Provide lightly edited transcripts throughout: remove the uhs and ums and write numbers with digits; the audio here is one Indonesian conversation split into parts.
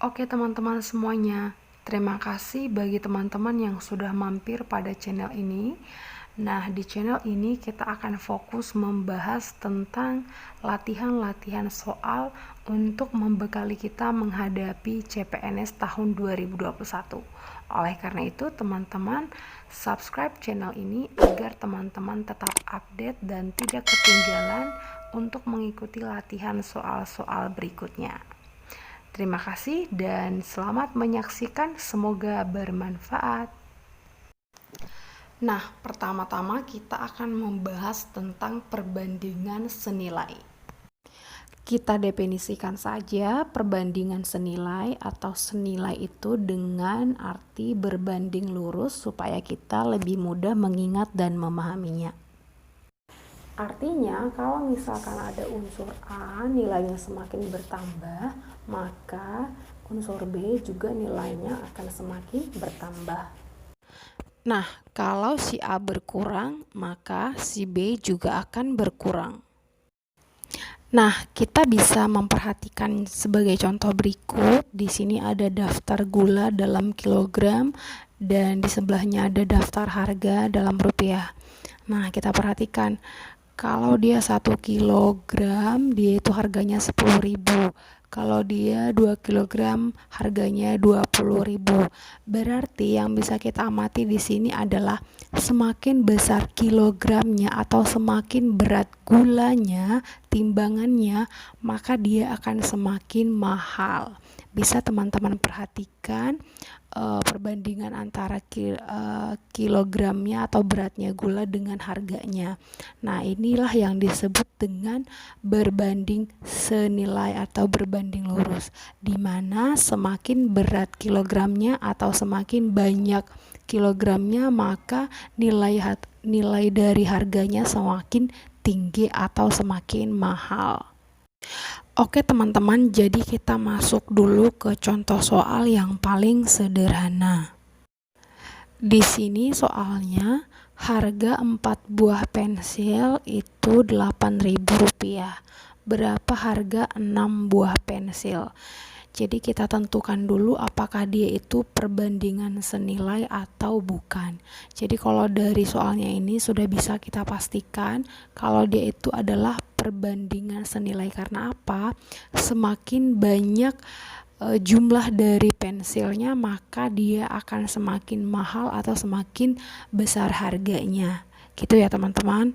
Oke teman-teman semuanya, terima kasih bagi teman-teman yang sudah mampir pada channel ini. Nah, di channel ini kita akan fokus membahas tentang latihan-latihan soal untuk membekali kita menghadapi CPNS tahun 2021. Oleh karena itu, teman-teman subscribe channel ini agar teman-teman tetap update dan tidak ketinggalan untuk mengikuti latihan soal-soal berikutnya. Terima kasih dan selamat menyaksikan, semoga bermanfaat. Nah, pertama-tama kita akan membahas tentang perbandingan senilai. Kita definisikan saja perbandingan senilai atau senilai itu dengan arti berbanding lurus supaya kita lebih mudah mengingat dan memahaminya. Artinya, kalau misalkan ada unsur A nilainya semakin bertambah, maka unsur B juga nilainya akan semakin bertambah. Nah, kalau si A berkurang, maka si B juga akan berkurang. Nah, kita bisa memperhatikan sebagai contoh berikut. Di sini ada daftar gula dalam kilogram dan di sebelahnya ada daftar harga dalam rupiah. Nah, kita perhatikan. Kalau dia 1 kilogram, dia itu harganya 10.000. Kalau dia 2 kilogram, harganya 20.000. Berarti yang bisa kita amati di sini adalah semakin besar kilogramnya atau semakin berat gulanya, timbangannya, maka dia akan semakin mahal. Bisa teman-teman perhatikan perbandingan antara kilogramnya atau beratnya gula dengan harganya. Nah, inilah yang disebut dengan berbanding senilai atau berbanding lurus, di mana semakin berat kilogramnya atau semakin banyak kilogramnya, maka nilai dari harganya semakin tinggi atau semakin mahal. Oke teman-teman, jadi kita masuk dulu ke contoh soal yang paling sederhana. Di sini soalnya harga 4 buah pensil itu Rp8.000. Berapa harga 6 buah pensil? Jadi kita tentukan dulu apakah dia itu perbandingan senilai atau bukan. Jadi kalau dari soalnya ini sudah bisa kita pastikan kalau dia itu adalah perbandingan senilai. Karena apa? Semakin banyak jumlah dari pensilnya, maka dia akan semakin mahal atau semakin besar harganya. Gitu ya teman-teman.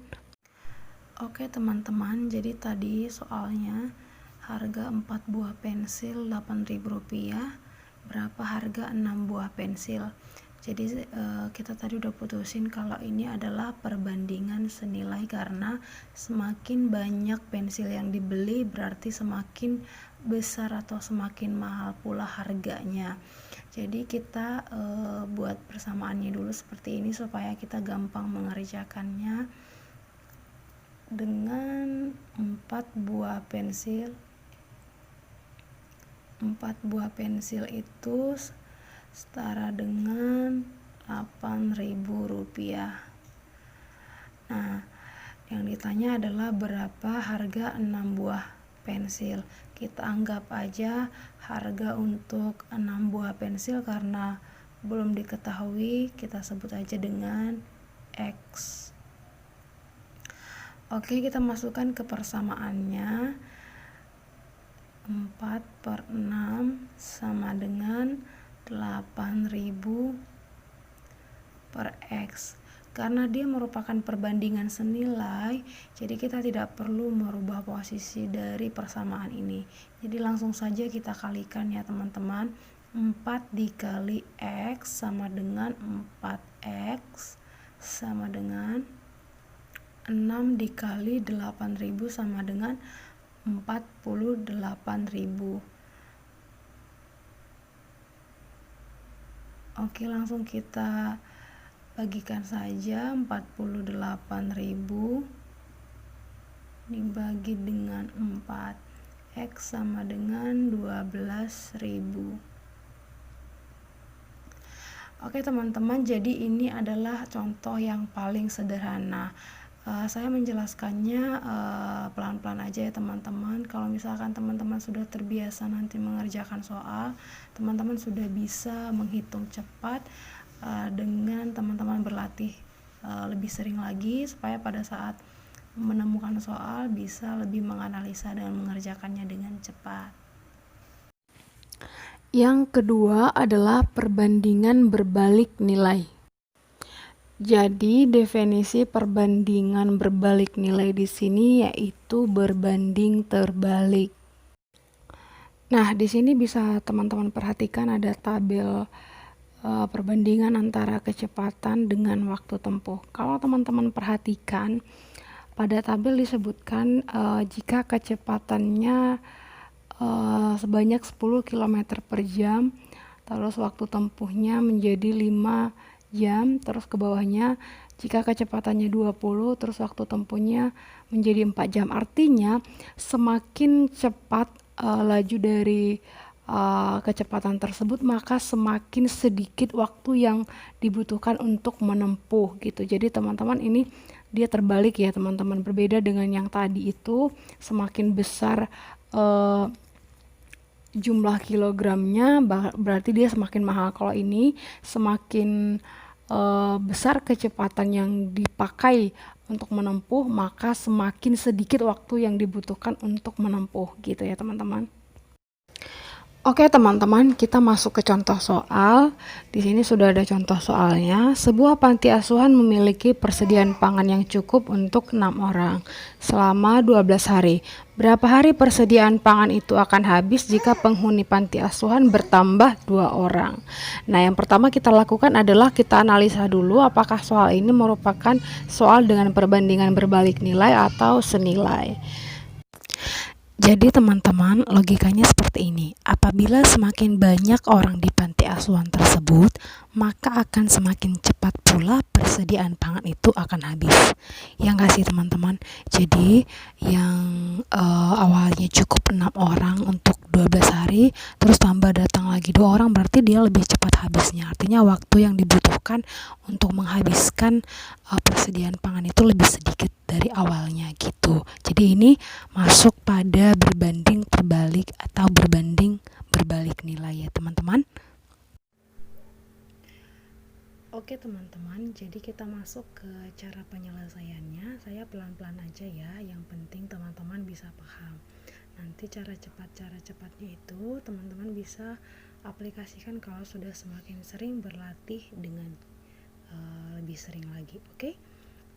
Oke teman-teman, jadi tadi soalnya harga 4 buah pensil Rp8.000, berapa harga 6 buah pensil. Jadi kita tadi udah putusin kalau ini adalah perbandingan senilai, karena semakin banyak pensil yang dibeli berarti semakin besar atau semakin mahal pula harganya. Jadi kita buat persamaannya dulu seperti ini supaya kita gampang mengerjakannya. Dengan 4 buah pensil itu setara dengan Rp8.000. Nah, yang ditanya adalah berapa harga 6 buah pensil. Kita anggap aja harga untuk 6 buah pensil karena belum diketahui, kita sebut aja dengan X. Oke, kita masukkan ke persamaannya. 4/6 sama dengan 8.000 per X. Karena dia merupakan perbandingan senilai, jadi kita tidak perlu merubah posisi dari persamaan ini. Jadi langsung saja kita kalikan ya teman-teman. 4 dikali X sama dengan 4X sama dengan 6 dikali 8.000 sama dengan 48.000. Oke, langsung kita bagikan saja. 48.000 dibagi dengan 4, X sama dengan 12.000. Oke teman-teman, jadi ini adalah contoh yang paling sederhana. Saya menjelaskannya pelan-pelan aja ya teman-teman. Kalau misalkan teman-teman sudah terbiasa nanti mengerjakan soal, teman-teman sudah bisa menghitung cepat dengan teman-teman berlatih lebih sering lagi, supaya pada saat menemukan soal bisa lebih menganalisa dan mengerjakannya dengan cepat. Yang kedua adalah perbandingan berbalik nilai. Jadi definisi perbandingan berbalik nilai di sini yaitu berbanding terbalik. Nah, di sini bisa teman-teman perhatikan ada tabel perbandingan antara kecepatan dengan waktu tempuh. Kalau teman-teman perhatikan, pada tabel disebutkan jika kecepatannya sebanyak 10 km per jam, terus waktu tempuhnya menjadi 5 jam, terus ke bawahnya jika kecepatannya 20, terus waktu tempuhnya menjadi 4 jam. Artinya semakin cepat laju dari kecepatan tersebut, maka semakin sedikit waktu yang dibutuhkan untuk menempuh gitu. Jadi teman-teman, ini dia terbalik ya teman-teman, berbeda dengan yang tadi itu semakin besar jumlah kilogramnya, berarti dia semakin mahal. Kalau ini semakin besar kecepatan yang dipakai untuk menempuh, maka semakin sedikit waktu yang dibutuhkan untuk menempuh gitu ya teman-teman. Oke teman-teman, kita masuk ke contoh soal. Di sini sudah ada contoh soalnya. Sebuah panti asuhan memiliki persediaan pangan yang cukup untuk 6 orang selama 12 hari. Berapa hari persediaan pangan itu akan habis jika penghuni panti asuhan bertambah 2 orang? Nah, yang pertama kita lakukan adalah kita analisa dulu apakah soal ini merupakan soal dengan perbandingan berbalik nilai atau senilai. Jadi teman-teman, logikanya seperti ini. Apabila semakin banyak orang di panti asuhan tersebut, maka akan semakin cepat pula persediaan pangan itu akan habis. Ya nggak sih teman-teman? Jadi yang awalnya cukup 6 orang untuk 12 hari, terus tambah datang lagi 2 orang, berarti dia lebih cepat habisnya. Artinya waktu yang dibutuhkan untuk menghabiskan persediaan pangan itu lebih sedikit dari awalnya gitu. Jadi ini masuk pada berbanding terbalik atau berbanding berbalik nilai ya teman-teman. Oke teman-teman, jadi kita masuk ke cara penyelesaiannya. Saya pelan-pelan aja ya, yang penting teman-teman bisa paham. Nanti cara cepatnya itu teman-teman bisa aplikasikan kalau sudah semakin sering berlatih dengan lebih sering lagi. Oke?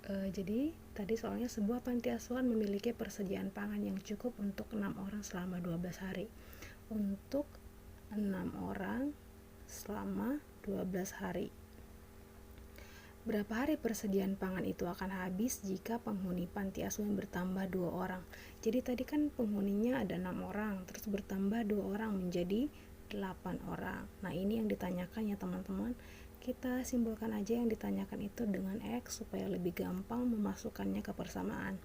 Jadi tadi soalnya sebuah panti asuhan memiliki persediaan pangan yang cukup untuk 6 orang selama 12 hari. Untuk 6 orang selama 12 hari. Berapa hari persediaan pangan itu akan habis jika penghuni panti asuhan bertambah 2 orang? Jadi tadi kan penghuninya ada 6 orang, terus bertambah 2 orang menjadi 8 orang. Nah, ini yang ditanyakan ya teman-teman. Kita simpulkan aja yang ditanyakan itu dengan X supaya lebih gampang memasukkannya ke persamaan.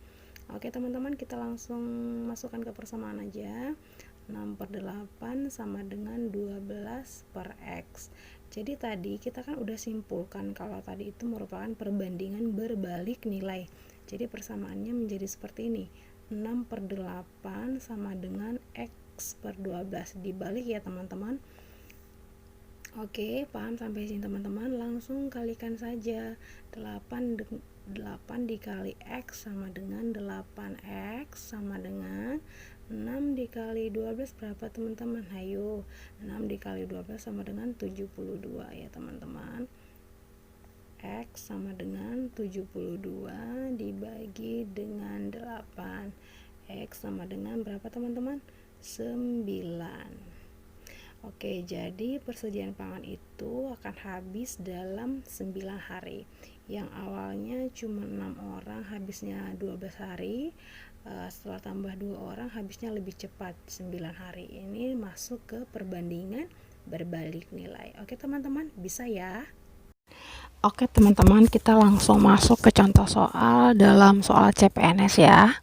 Oke teman-teman, kita langsung masukkan ke persamaan aja. 6/8 sama dengan 12/X. Jadi tadi kita kan udah simpulkan kalau tadi itu merupakan perbandingan berbalik nilai. Jadi persamaannya menjadi seperti ini. 6/8 sama dengan X/12. Dibalik ya teman-teman. Oke, paham sampai sini teman-teman? Langsung kalikan saja. 8 dikali X sama dengan 8X sama dengan 6 dikali 12 berapa teman-teman? Ayo, 6 dikali 12 sama dengan 72 ya teman-teman. X sama dengan 72 dibagi dengan 8. X sama dengan berapa teman-teman? 9. Oke, jadi persediaan pangan itu akan habis dalam 9 hari. Yang awalnya cuma 6 orang, habisnya 12 hari. Setelah tambah 2 orang, habisnya lebih cepat, 9 hari. Ini masuk ke perbandingan berbalik nilai. Oke teman-teman, bisa ya? Oke teman-teman, kita langsung masuk ke contoh soal dalam soal CPNS ya.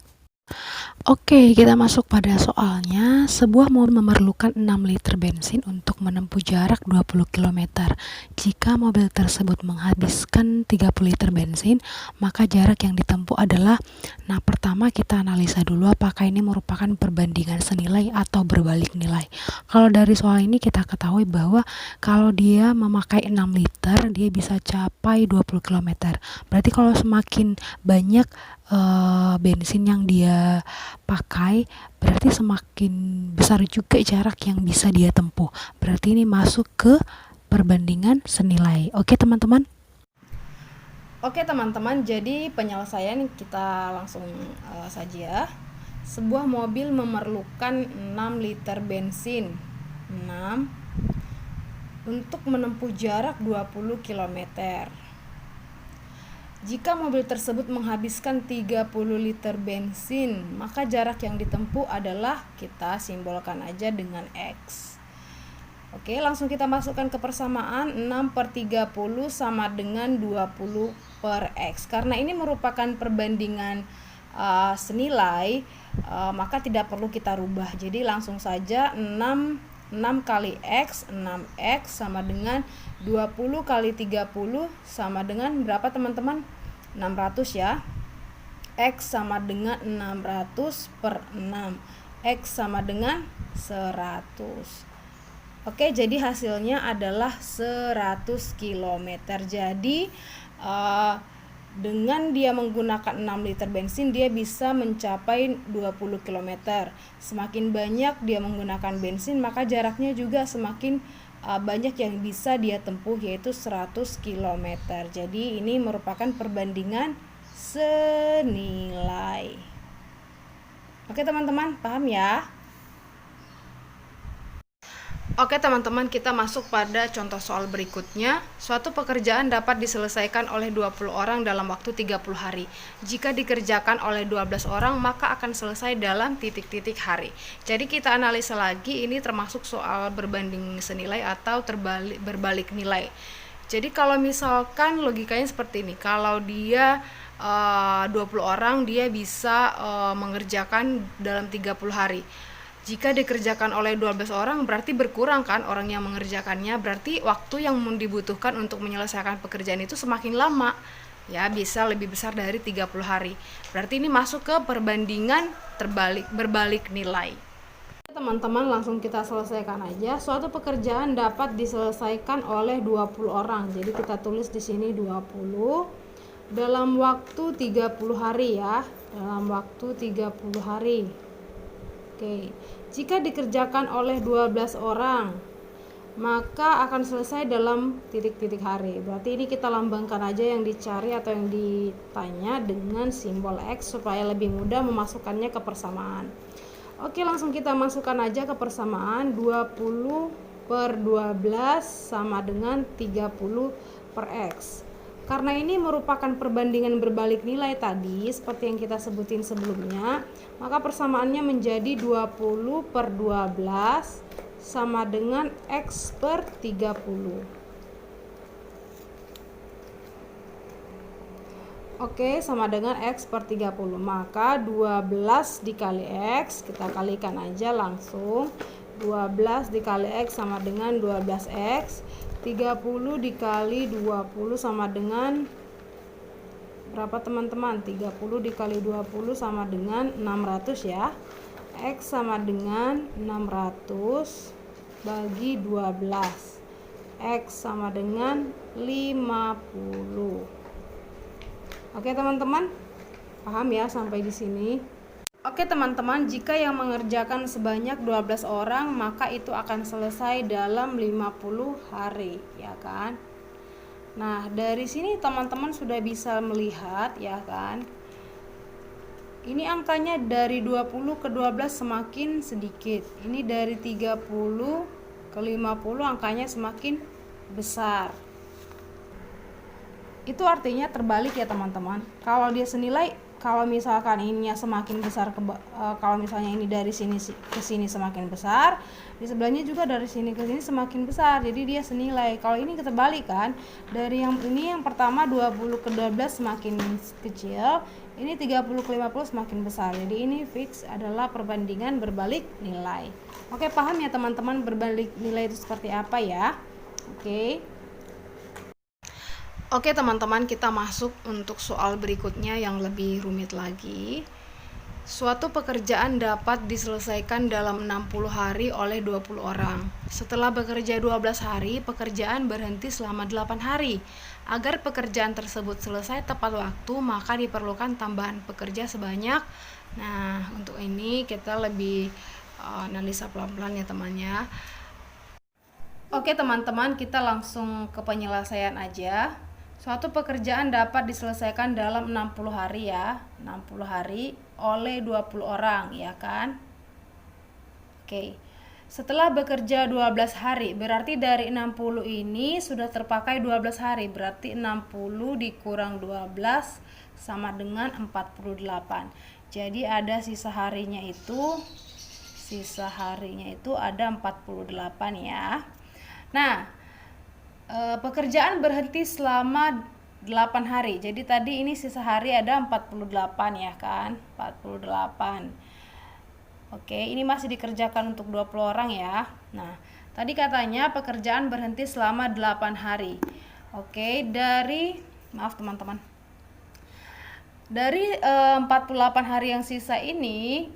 Oke, kita masuk pada soalnya. Sebuah mobil memerlukan 6 liter bensin untuk menempuh jarak 20 km. Jika mobil tersebut menghabiskan 30 liter bensin, maka jarak yang ditempuh adalah. Nah, pertama kita analisa dulu apakah ini merupakan perbandingan senilai atau berbalik nilai. Kalau dari soal ini kita ketahui bahwa kalau dia memakai 6 liter, dia bisa capai 20 km. Berarti kalau semakin banyak bensin yang dia pakai, berarti semakin besar juga jarak yang bisa dia tempuh. Berarti ini masuk ke perbandingan senilai. Oke teman-teman? Oke teman-teman, jadi penyelesaian kita langsung saja. Sebuah mobil memerlukan 6 liter bensin 6 untuk menempuh jarak 20 km. Jika mobil tersebut menghabiskan 30 liter bensin, maka jarak yang ditempuh adalah, kita simbolkan aja dengan X. Oke, langsung kita masukkan ke persamaan. 6/30 sama dengan 20 per X. Karena ini merupakan perbandingan senilai, maka tidak perlu kita rubah. Jadi langsung saja 6 kali X, 6X sama dengan 20 kali 30 sama dengan berapa teman-teman? 600 ya. X sama dengan 600 per 6. X sama dengan 100. Oke, jadi hasilnya adalah 100 km. Jadi dengan dia menggunakan 6 liter bensin, dia bisa mencapai 20 km. Semakin banyak dia menggunakan bensin, maka jaraknya juga semakin banyak yang bisa dia tempuh, yaitu 100 km. Jadi ini merupakan perbandingan senilai. Oke teman-teman, paham ya? Oke teman-teman, kita masuk pada contoh soal berikutnya. Suatu pekerjaan dapat diselesaikan oleh 20 orang dalam waktu 30 hari. Jika dikerjakan oleh 12 orang, maka akan selesai dalam titik-titik hari. Jadi kita analisa lagi, ini termasuk soal berbanding senilai atau berbalik nilai. Jadi kalau misalkan logikanya seperti ini, kalau dia 20 orang, dia bisa mengerjakan dalam 30 hari. Jika dikerjakan oleh 12 orang, berarti berkurang kan orang yang mengerjakannya, berarti waktu yang dibutuhkan untuk menyelesaikan pekerjaan itu semakin lama, ya bisa lebih besar dari 30 hari. Berarti ini masuk ke perbandingan berbalik nilai. Teman-teman, langsung kita selesaikan aja. Suatu pekerjaan dapat diselesaikan oleh 20 orang. Jadi kita tulis di sini 20 dalam waktu 30 hari ya. Dalam waktu 30 hari. Oke, jika dikerjakan oleh 12 orang, maka akan selesai dalam titik-titik hari. Berarti ini kita lambangkan aja yang dicari atau yang ditanya dengan simbol X supaya lebih mudah memasukkannya ke persamaan. Oke, langsung kita masukkan aja ke persamaan. 20 per 12 sama dengan 30 per X. Karena ini merupakan perbandingan berbalik nilai tadi, seperti yang kita sebutin sebelumnya, maka persamaannya menjadi 20 per 12 sama dengan X per 30. Oke, sama dengan X per 30. Maka 12 dikali X, kita kalikan aja langsung. 12 dikali X sama dengan 12X. 30 dikali 20 sama dengan berapa teman-teman? 30 dikali 20 sama dengan 600 ya. X sama dengan 600 bagi 12. X sama dengan 50. Oke teman-teman, paham ya sampai di sini? Oke teman-teman, jika yang mengerjakan sebanyak 12 orang, maka itu akan selesai dalam 50 hari, ya kan? Nah, dari sini teman-teman sudah bisa melihat, ya kan? Ini angkanya dari 20 ke 12 semakin sedikit. Ini dari 30 ke 50 angkanya semakin besar. Itu artinya terbalik ya teman-teman. Kalau dia senilai, kalau misalkan ininya semakin besar kalau misalnya ini dari sini ke sini semakin besar, di sebelahnya juga dari sini ke sini semakin besar, jadi dia senilai. Kalau ini kita balik kan, dari yang ini yang pertama 20 ke 12 semakin kecil, ini 30 ke 50 semakin besar, jadi ini fix adalah perbandingan berbalik nilai. Oke, paham ya teman-teman berbalik nilai itu seperti apa ya? Oke teman-teman, kita masuk untuk soal berikutnya yang lebih rumit lagi. Suatu pekerjaan dapat diselesaikan dalam 60 hari oleh 20 orang. Setelah bekerja 12 hari, pekerjaan berhenti selama 8 hari. Agar pekerjaan tersebut selesai tepat waktu, maka diperlukan tambahan pekerja sebanyak. Nah, untuk ini kita lebih analisa pelan-pelan ya temannya. Oke teman-teman, kita langsung ke penyelesaian aja. Suatu pekerjaan dapat diselesaikan dalam 60 hari ya, 60 hari oleh 20 orang ya kan. Oke, setelah bekerja 12 hari, berarti dari 60 ini sudah terpakai 12 hari, berarti 60 dikurang 12 sama dengan 48. Jadi ada sisa harinya itu ada 48 ya. Nah, pekerjaan berhenti selama 8 hari. Jadi tadi ini sisa hari ada 48 ya kan? 48. Oke, ini masih dikerjakan untuk 20 orang ya. Nah, tadi katanya pekerjaan berhenti selama 8 hari. Oke, maaf teman-teman. Dari 48 hari yang sisa ini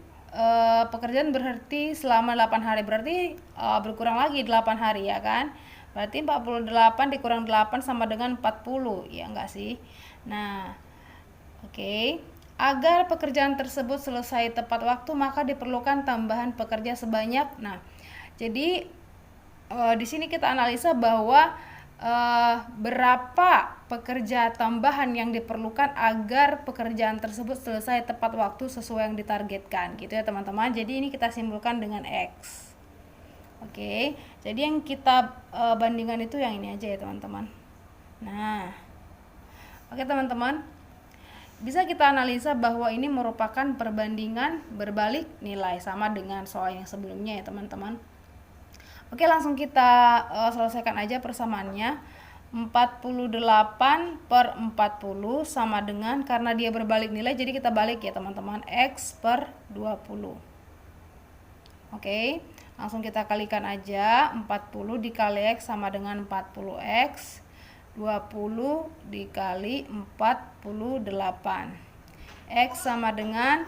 pekerjaan berhenti selama 8 hari, berarti berkurang lagi 8 hari ya kan. Berarti 48 dikurang 8 sama dengan 40, ya enggak sih? Nah, oke. Agar pekerjaan tersebut selesai tepat waktu, maka diperlukan tambahan pekerja sebanyak. Nah, jadi di sini kita analisa bahwa berapa pekerja tambahan yang diperlukan agar pekerjaan tersebut selesai tepat waktu sesuai yang ditargetkan, gitu ya teman-teman. Jadi ini kita simpulkan dengan X. Oke, jadi yang kita bandingkan itu yang ini aja ya teman-teman. Nah, oke teman-teman, bisa kita analisa bahwa ini merupakan perbandingan berbalik nilai, sama dengan soal yang sebelumnya ya teman-teman. Oke, langsung kita selesaikan aja persamaannya. 48 per 40 sama dengan, karena dia berbalik nilai jadi kita balik ya teman-teman, X per 20. Oke, langsung kita kalikan aja. 40 dikali X sama dengan 40X. 20 dikali 48. X sama dengan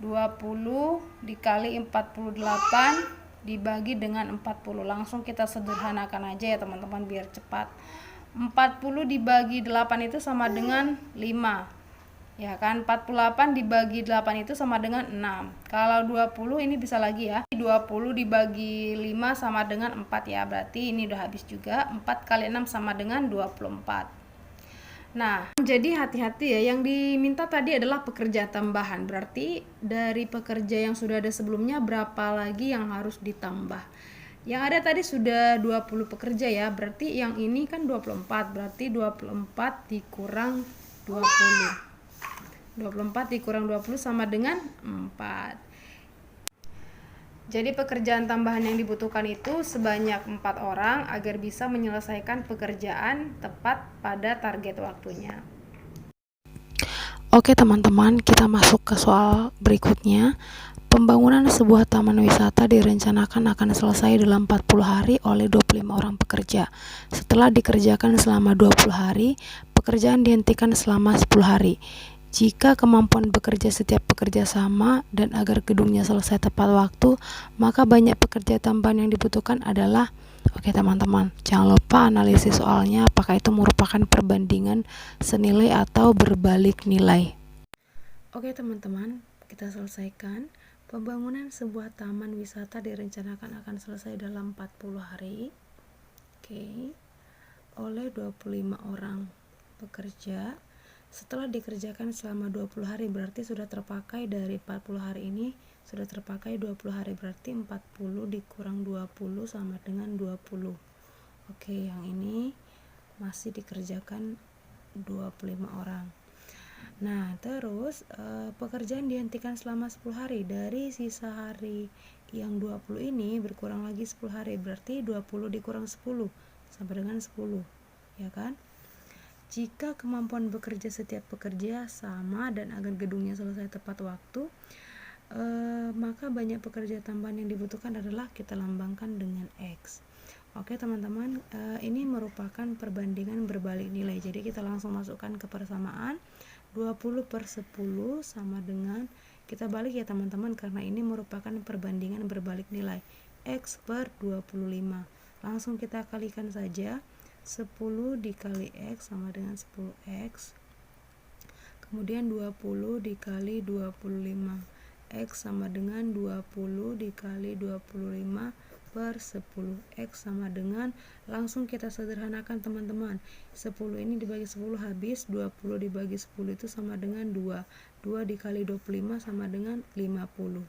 20 dikali 48 dibagi dengan 40. Langsung kita sederhanakan aja ya teman-teman biar cepat. 40 dibagi 8 itu sama dengan 5. Ya kan, 48 dibagi 8 itu sama dengan 6. Kalau 20 ini bisa lagi ya. 20 dibagi 5 sama dengan 4 ya. Berarti ini udah habis juga. 4 kali 6 sama dengan 24. Nah, jadi hati-hati ya, yang diminta tadi adalah pekerja tambahan. Berarti dari pekerja yang sudah ada sebelumnya berapa lagi yang harus ditambah? Yang ada tadi sudah 20 pekerja ya, berarti yang ini kan 24, berarti 24 dikurang 20. 24 dikurang 20 sama dengan 4. Jadi pekerjaan tambahan yang dibutuhkan itu sebanyak 4 orang agar bisa menyelesaikan pekerjaan tepat pada target waktunya. Oke teman-teman, kita masuk ke soal berikutnya. Pembangunan sebuah taman wisata direncanakan akan selesai dalam 40 hari oleh 25 orang pekerja. Setelah dikerjakan selama 20 hari, pekerjaan dihentikan selama 10 hari. Jika kemampuan bekerja setiap pekerja sama dan agar gedungnya selesai tepat waktu, maka banyak pekerja tambahan yang dibutuhkan adalah, oke teman-teman, jangan lupa analisis soalnya apakah itu merupakan perbandingan senilai atau berbalik nilai. Oke teman-teman, kita selesaikan. Pembangunan sebuah taman wisata direncanakan akan selesai dalam 40 hari. Oleh 25 orang pekerja. Setelah dikerjakan selama 20 hari, berarti sudah terpakai dari 40 hari ini, sudah terpakai 20 hari, berarti 40 dikurang 20 sama dengan 20. Oke, yang ini masih dikerjakan 25 orang. Nah, terus pekerjaan dihentikan selama 10 hari. Dari sisa hari yang 20 ini berkurang lagi 10 hari. Berarti 20 dikurang 10 sampai dengan 10. Ya kan? Jika kemampuan bekerja setiap pekerja sama dan agar gedungnya selesai tepat waktu, maka banyak pekerja tambahan yang dibutuhkan adalah kita lambangkan dengan X. Oke teman-teman, ini merupakan perbandingan berbalik nilai. Jadi kita langsung masukkan ke persamaan. 20/10 sama dengan, kita balik ya teman-teman, karena ini merupakan perbandingan berbalik nilai, X/25. Langsung kita kalikan saja. 10 dikali X sama dengan 10X. Kemudian 20 dikali 25. X sama dengan 20 dikali 25 per 10. X sama dengan, langsung kita sederhanakan teman-teman, 10 ini dibagi 10 habis, 20 dibagi 10 itu sama dengan 2. 2 dikali 25 sama dengan 50.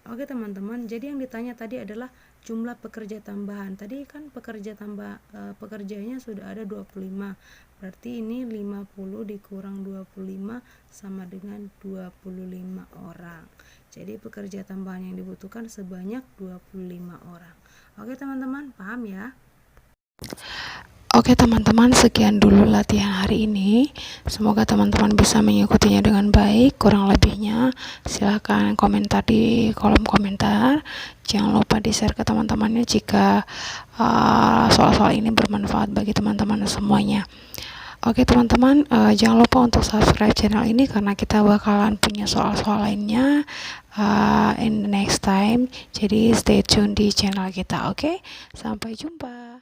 Oke teman-teman, jadi yang ditanya tadi adalah jumlah pekerja tambahan. Tadi kan pekerjanya sudah ada 25. Berarti ini 50 dikurang 25 sama dengan 25 orang. Jadi pekerja tambahan yang dibutuhkan sebanyak 25 orang. Oke teman-teman, paham ya? Oke teman-teman, sekian dulu latihan hari ini. Semoga teman-teman bisa mengikutinya dengan baik. Kurang lebihnya silahkan komentar di kolom komentar. Jangan lupa di-share ke teman-temannya jika soal-soal ini bermanfaat bagi teman-teman semuanya. Oke teman-teman, jangan lupa untuk subscribe channel ini karena kita bakalan punya soal-soal lainnya in the next time. Jadi stay tune di channel kita. Oke, sampai jumpa.